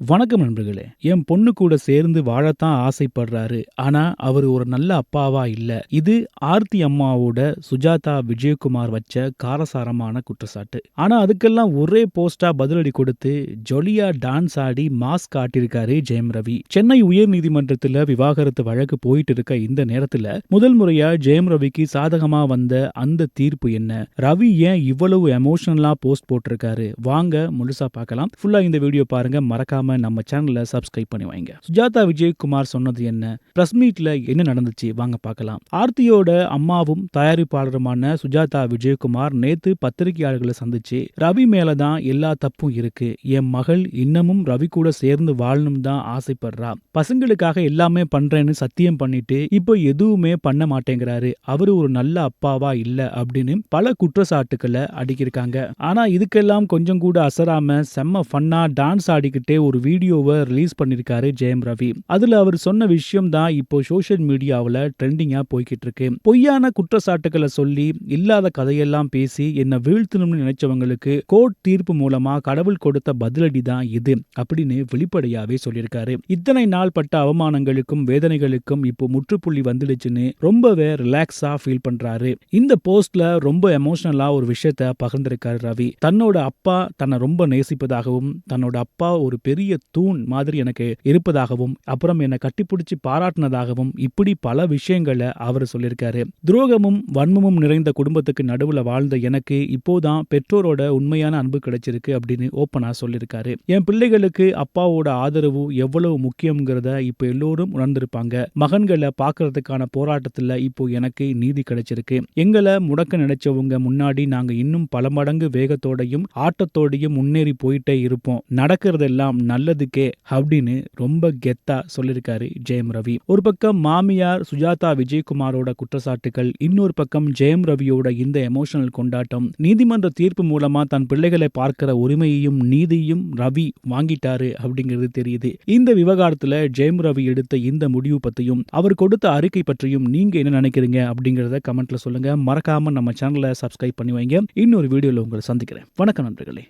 வணக்கம் நண்பர்களே. என் பொண்ணு கூட சேர்ந்து வாழத்தான் ஆசைப்படுறாரு. ஆனா, அவரு ஒரு நல்ல அப்பாவா இல்ல. இது ஆர்த்தி அம்மாவோட சுஜாதா விஜயகுமார் வச்ச காரசாரமான குற்றச்சாட்டு. ஆனா, அதுக்கெல்லாம் ஒரே போஸ்டா பதிலடி கொடுத்து ஜொலியா டான்ஸ் ஆடி மாஸ் காட்டியிருக்காரு ஜெயம் ரவி. சென்னை உயர்நீதிமன்றத்துல விவாகரத்து வழக்கு போயிட்டு இருக்க இந்த நேரத்துல முதல் முறையா ஜெயம் ரவிக்கு சாதகமா வந்த அந்த தீர்ப்பு என்ன? ரவி ஏன் இவ்வளவு எமோஷனலா போஸ்ட் போட்டிருக்காரு? வாங்க முழுசா பார்க்கலாம். ஃபுல்லா இந்த வீடியோ பாருங்க. மறக்காம நம்ம சேனலை சப்ஸ்கிரைப் பண்ணி வைங்க. சுஜாதா விஜயகுமார் சொன்னது என்ன? பிரஸ் மீட்ல என்ன நடந்துச்சு? வாங்க பார்க்கலாம். ஆர்த்தியோட அம்மாவும் தயாரிப்பாளருமான சுஜாதா விஜயகுமார் நேத்து பத்திரிகையாளர்களை சந்திச்சு ரவி மேலதான் எல்லா தப்பும் இருக்கு. என் மகள் இன்னமும் ரவி கூட சேர்ந்து வாழணும் தான் ஆசைப்படுறா. பசங்களுக்காக எல்லாமே பண்றேன்னு சத்தியம் பண்ணிட்டு இப்போ எதுவுமே பண்ண மாட்டேங்கிறாரு. அவரு ஒரு நல்ல அப்பாவா இல்ல அப்படின்னு பல குற்றச்சாட்டுக்களை அடிக்கிருக்காங்க. ஆனா இதுக்கெல்லாம் கொஞ்சம் கூட அசராம செம்ம ஃபன்னா டான்ஸ் ஆடிக்கிட்டே ஒரு வீடியோவை ரிலீஸ் பண்ணிருக்காரு ஜெயம் ரவி. அதுல அவர் சொன்ன விஷயம் தான் இப்போ சோசியல் மீடியாவில் ட்ரெண்டிங்கா போய்கிட்டு இருக்கு. பொய்யான குற்றச்சாட்டுகளை சொல்லி இல்லாத கதையெல்லாம் பேசி என்ன வீழ்த்தணும்னு நினைச்சவங்களுக்கு கோர்ட் தீர்ப்பு மூலமா கடவுள் கொடுத்த பதிலடி தான் இது அப்படின்னு வெளிப்படையாவே சொல்லியிருக்காரு. இத்தனை நாள் பட்ட அவமானங்களுக்கும் வேதனைகளுக்கும் இப்போ முற்றுப்புள்ளி வந்துடுச்சுன்னு ரொம்பவே ரிலாக்ஸா ஃபீல் பண்றாரு. இந்த போஸ்ட்ல ரொம்ப எமோஷனலா ஒரு விஷயத்த பகிர்ந்திருக்காரு ரவி. தன்னோட அப்பா தன்னை ரொம்ப நேசிப்பதாகவும் தன்னோட அப்பா ஒரு பெரிய தூண் மாதிரி எனக்கு இருப்பதாகவும் அப்புறம் என்னை கட்டிப்பிடிச்சு பாராட்டினதாகவும் இப்படி பல விஷயங்களை அவர் சொல்லியிருக்காரு. துரோகமும் வன்மமும் நிறைந்த குடும்பத்துக்கு நடுவுல வாழ்ந்த எனக்கு இப்போதான் பெற்றோரோட உண்மையான அன்பு கிடைச்சிருக்கு அப்படின்னு ஓப்பனா சொல்லியிருக்காரு. என் பிள்ளைகளுக்கு அப்பாவோட ஆதரவு எவ்வளவு முக்கியங்கிறத இப்ப எல்லோரும் உணர்ந்திருப்பாங்க. மகன்களை பாக்குறதுக்கான போராட்டத்துல இப்போ எனக்கு நீதி கிடைச்சிருக்கு. எங்களை முடக்க நினைச்சவங்க முன்னாடி நாங்க இன்னும் பல மடங்கு வேகத்தோடையும் ஆட்டத்தோடையும் முன்னேறி போயிட்டே இருப்போம். நடக்கிறதெல்லாம் நல்லதுக்கே அப்படின்னு ரொம்ப கெத்தா சொல்லியிருக்காரு ஜெயம் ரவி. ஒரு பக்கம் மாமியார் சுஜாதா விஜயகுமாரோட குற்றச்சாட்டுகள், இன்னொரு பக்கம் ஜெயம் ரவியோட இந்த எமோஷனல் கொண்டாட்டம். நீதிமன்ற தீர்ப்பு மூலமா தன் பிள்ளைகளை பார்க்கிற உரிமையையும் நீதியும் ரவி வாங்கிட்டாரு அப்படிங்கிறது தெரியுது. இந்த விவகாரத்துல ஜெயம் ரவி எடுத்த இந்த முடிவு பத்தியும் அவர் கொடுத்த அறிக்கை பற்றியும் நீங்க என்ன நினைக்கிறீங்க அப்படிங்கறத கமெண்ட்ல சொல்லுங்க. மறக்காம நம்ம சேனலை சப்ஸ்கிரைப் பண்ணி வைங்க. இன்னொரு வீடியோல உங்களை சந்திக்கிறேன். வணக்கம் நண்பர்களே.